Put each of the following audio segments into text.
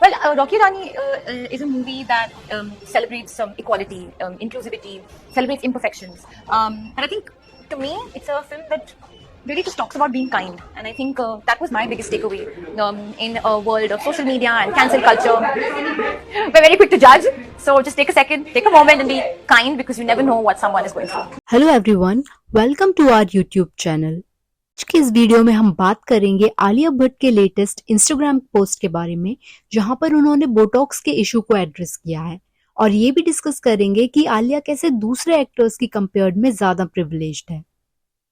Well, Rocky Rani is a movie that celebrates equality, inclusivity, celebrates imperfections. And I think, to me, it's a film that really just talks about being kind. And I think that was my biggest takeaway in a world of social media and cancel culture. We're very quick to judge. So just take a second, take a moment and be kind, because you never know what someone is going through. Hello everyone, welcome to our YouTube channel. आज की इस video में हम बात करेंगे आलिया भट्ट के latest Instagram post के बारे में, जहां पर उन्होंने बोटॉक्स के इशू को एड्रेस किया है, और ये भी डिस्कस करेंगे कि आलिया कैसे दूसरे एक्टर्स की कंपेयर्ड में ज्यादा प्रिविलेज्ड है।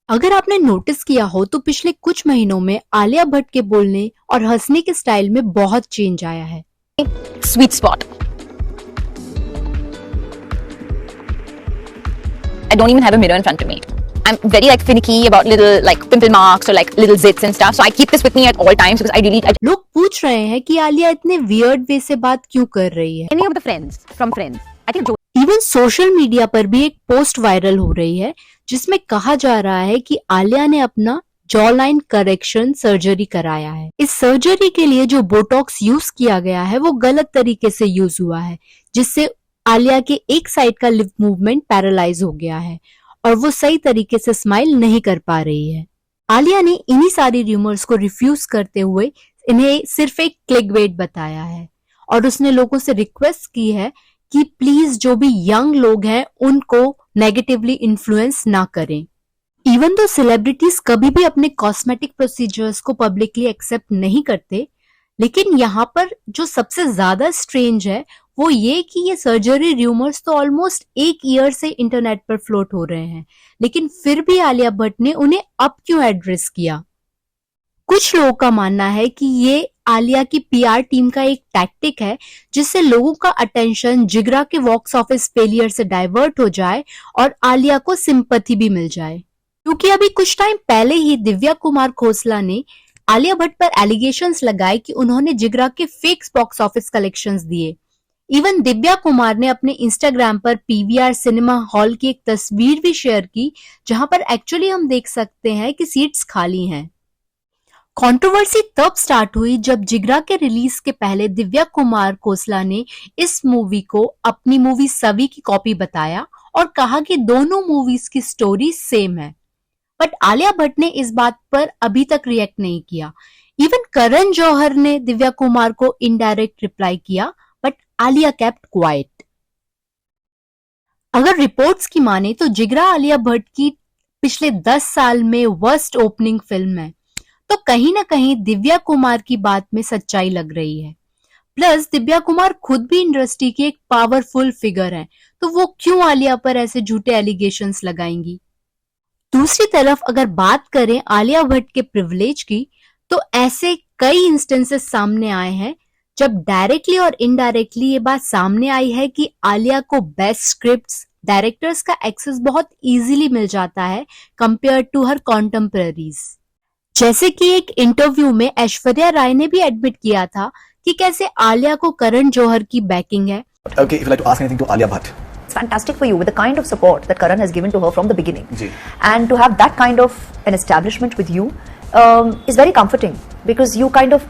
अगर आपने नोटिस किया हो तो पिछले कुछ महीनों में आलिया भट्ट के बोलने और हंसने के स्टाइल में बहुत चेंज आया है। Sweet spot. I don't even have a mirror in front of me. I'm very finicky about little pimple marks or little zits and stuff. So I keep this with me at all times because I really. लोग पूछ रहे हैं कि आलिया इतने weird way से बात क्यों कर रही है। Any of the friends from Friends, I think. Even social media पर भी एक पोस्ट वायरल हो रही है जिसमें कहा जा रहा है कि आलिया ने अपना जॉ लाइन करेक्शन सर्जरी कराया है। इस सर्जरी के लिए जो बोटॉक्स यूज किया गया है वो गलत तरीके से यूज हुआ है, जिससे आलिया के एक साइड का लिप मूवमेंट पैरालाइज हो गया है और वो सही तरीके से स्माइल नहीं कर पा रही है। आलिया ने इन्हीं सारी र्यूमर्स को रिफ्यूज करते हुए इन्हें सिर्फ एक क्लिकबेट बताया है, और उसने लोगों से रिक्वेस्ट की है कि प्लीज जो भी यंग लोग हैं उनको नेगेटिवली इन्फ्लुएंस ना करें। इवन दो सेलिब्रिटीज कभी भी अपने कॉस्मेटिक प्रोसीजर्स को पब्लिकली एक्सेप्ट नहीं करते, लेकिन यहाँ पर जो सबसे ज्यादा स्ट्रेंज है वो ये कि ये सर्जरी र्यूमर्स तो ऑलमोस्ट एक ईयर से इंटरनेट पर फ्लोट हो रहे हैं, लेकिन फिर भी आलिया भट्ट ने उन्हें अब क्यों एड्रेस किया। कुछ लोगों का मानना है कि ये आलिया की पीआर टीम का एक टैक्टिक है, जिससे लोगों का अटेंशन जिगरा के बॉक्स ऑफिस फेलियर से डाइवर्ट हो जाए और आलिया को सिंपैथी भी मिल जाए। क्योंकि अभी कुछ टाइम पहले ही दिव्या कुमार खोसला ने आलिया भट्ट पर एलिगेशंस लगाए कि उन्होंने जिगरा के फेक बॉक्स ऑफिस कलेक्शंस दिए। इवन दिव्या कुमार ने अपने इंस्टाग्राम पर पीवीआर सिनेमा हॉल की एक तस्वीर भी शेयर की, जहां पर एक्चुअली हम देख सकते हैं कि सीट्स खाली हैं। कंट्रोवर्सी तब स्टार्ट हुई जब जिगरा के रिलीज के पहले दिव्या कुमार खोसला ने इस मूवी को अपनी मूवी सवी की कॉपी बताया और कहा कि दोनों मूवीज की स्टोरी सेम है। बट आलिया भट्ट ने इस बात पर अभी तक रिएक्ट नहीं किया। इवन करण जौहर ने दिव्या कुमार को इनडायरेक्ट रिप्लाई किया, बट आलिया केप्ट क्वाइट। अगर रिपोर्ट्स की माने तो जिगरा आलिया भट्ट की पिछले 10 साल में वर्स्ट ओपनिंग फिल्म है, तो कहीं ना कहीं दिव्या कुमार की बात में सच्चाई लग रही है। प्लस दिव्या कुमार खुद भी इंडस्ट्री की एक पावरफुल फिगर है, तो वो क्यों आलिया पर ऐसे झूठे एलिगेशंस लगाएंगी। दूसरी तरफ अगर बात करें आलिया भट्ट के प्रिविलेज की, तो ऐसे कई इंस्टेंसेस सामने आए हैं जब डायरेक्टली और इनडायरेक्टली ये बात सामने आई है कि आलिया को बेस्ट स्क्रिप्ट्स, डायरेक्टर्स का एक्सेस बहुत इजीली मिल जाता है कंपेयर टू हर कॉन्टेम्पररीज। जैसे कि एक इंटरव्यू में ऐश्वर्या राय ने भी एडमिट किया था कि कैसे आलिया को करण जौहर की बैकिंग है। Okay, if you like to ask anything to Alia Bhatt. It's fantastic for you with the kind of support that Karan has given to her from the beginning. Ji. And to have that kind of an establishment with you is very comforting, because you kind of,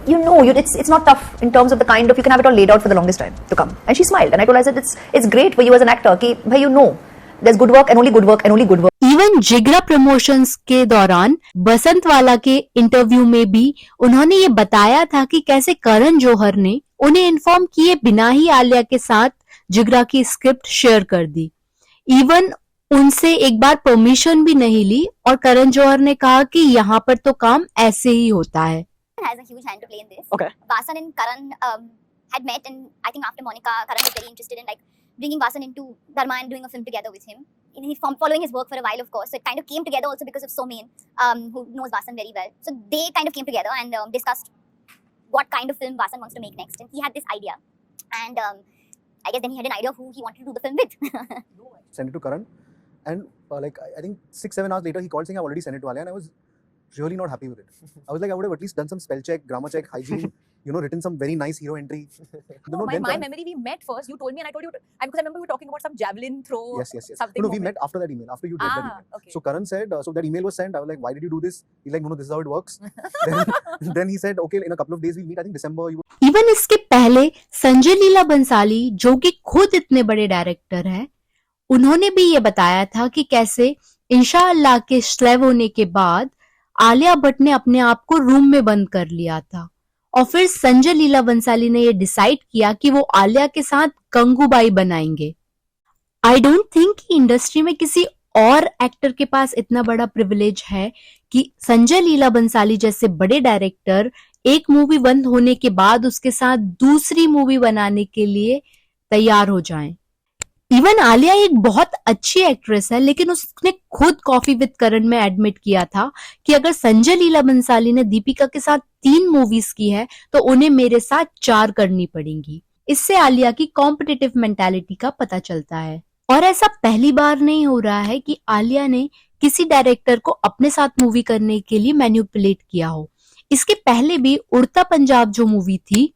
it's not tough in terms of the kind of, you can have it all laid out for the longest time to come. And she smiled, and I told her that it's great for you as an actor कि भाई there's good work and only good work and only good work. Even Jigra promotions के दौरान बसंत वाला के interview में भी उन्होंने ये बताया था कि कैसे करण जौहर ने उन्हें इन्फॉर्म किए बिना ही आलिया के साथ जिगरा की स्क्रिप्ट शेयर कर दी। इवन उनसे एक बार परमिशन भी नहीं ली, और करण जौहर ने कहा कि यहाँ पर तो काम ऐसे ही होता है। Has a huge hand to play in this. Okay. Vasan and Karan had met, and I think after Monica, Karan was very interested in bringing Vasan into Dharma and doing a film together with him. And he's following his work for a while, of course. So it kind of came together also because of Somain, who knows Vasan very well. So they kind of came together and discussed what kind of film Vasan wants to make next. And he had this idea, and I guess then he had an idea of who he wanted to do the film with. Sent it to Karan, and I think 6-7 hours later he called saying I've already sent it to Alia, and I was really not happy with it. I was like, I would have at least done some spell check, grammar check, hygiene, written some very nice hero entry. No, then my Karan- memory, we met first. You told me, and I told you, because I remember we were talking about some javelin throw. Yes. Something. No, we moment. met after that email, after you read that email. Okay. So Karan said, so that email was sent. I was like, why did you do this? He's like, no, this is how it works. then he said, okay, in a couple of days we'll meet. I think December. Even इसके पहले संजय लीला बंसाली जो कि खुद इतने बड़े director हैं, उन्होंने भी ये बताया था कि कैसे इंशाअल्लाह के स्लेव होने के बाद आलिया भट्ट ने अपने आप को रूम में बंद कर लिया था और फिर संजय लीला बंसाली ने ये डिसाइड किया कि वो आलिया के साथ गंगूबाई बनाएंगे। आई डोंट थिंक कि इंडस्ट्री में किसी और एक्टर के पास इतना बड़ा प्रिविलेज है कि संजय लीला बंसाली जैसे बड़े डायरेक्टर एक मूवी बंद होने के बाद उसके साथ दूसरी मूवी बनाने के लिए तैयार हो जाएं। इवन आलिया एक बहुत अच्छी एक्ट्रेस है, लेकिन उसने खुद कॉफी विद करण में एडमिट किया था कि अगर संजय लीला बंसाली ने दीपिका के साथ 3 मूवीज की है तो उन्हें मेरे साथ 4 करनी पड़ेंगी। इससे आलिया की कॉम्पिटिटिव मेंटालिटी का पता चलता है। और ऐसा पहली बार नहीं हो रहा है कि आलिया ने किसी डायरेक्टर को अपने साथ मूवी करने के लिए मैनिपुलेट किया हो। इसके पहले भी उड़ता पंजाब जो मूवी थी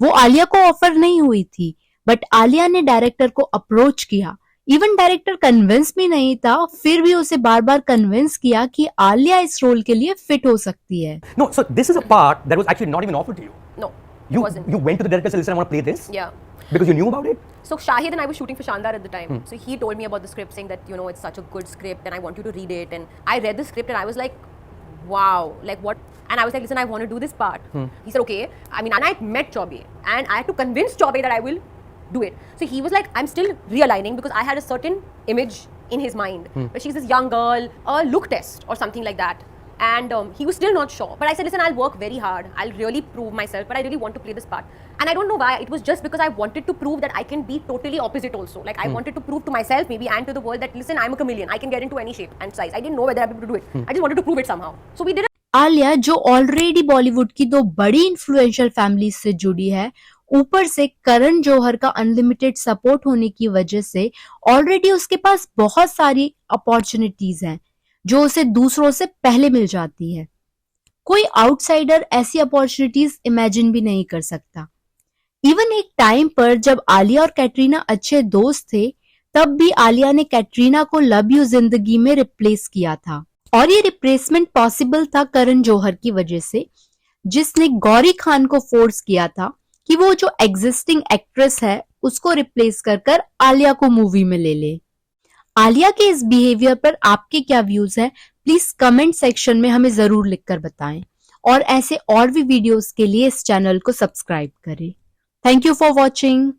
वो आलिया को ऑफर नहीं हुई थी, बट आलिया ने डायरेक्टर को अप्रोच किया। इवन डायरेक्टर कन्विंस भी नहीं था, फिर भी उसे बार बार कन्विंस किया कि आलिया इस रोल के लिए फिट हो सकती है। No, so this is a part that was actually not even offered to you. No, it wasn't. You went to the director and said, listen, I want to play this? Yeah. Because you knew about it? So Shahid and I were shooting for Shandar at the time. So he told me about the script, saying that, it's such a good script and I want you to read it. And I read the script and I was like, wow, like what? And I was like, listen, I want to do this part. He said, okay. And I met Chaubey and I had to convince Chaubey that I will do it. So he was like, I'm still realigning because I had a certain image in his mind. But she's this young girl, a look test or something like that. And he was still not sure. But I said, listen, I'll work very hard. I'll really prove myself. But I really want to play this part. And I don't know why. It was just because I wanted to prove that I can be totally opposite also. Like I wanted to prove to myself maybe and to the world that, listen, I'm a chameleon. I can get into any shape and size. I didn't know whether I'd be able to do it. I just wanted to prove it somehow. So we did it. Alia जो already Bollywood की 2 बड़ी influential family से जुड़ी है, ऊपर से करण जौहर का unlimited support होने की वजह से ऑलरेडी उसके पास बहुत सारी अपॉर्चुनिटीज हैं जो उसे दूसरों से पहले मिल जाती है। कोई आउटसाइडर ऐसी अपॉर्चुनिटीज इमेजिन भी नहीं कर सकता। इवन एक टाइम पर जब आलिया और कैटरीना अच्छे दोस्त थे, तब भी आलिया ने कैटरीना को लव यू जिंदगी में रिप्लेस किया था और ये रिप्लेसमेंट पॉसिबल था करण जौहर की वजह से, जिसने गौरी खान को फोर्स किया था कि वो जो एग्जिस्टिंग एक्ट्रेस है उसको रिप्लेस कर आलिया को मूवी में ले ले। आलिया के इस बिहेवियर पर आपके क्या व्यूज हैं, प्लीज कमेंट सेक्शन में हमें जरूर लिखकर बताएं और ऐसे और भी वीडियोस के लिए इस चैनल को सब्सक्राइब करें। Thank you for watching.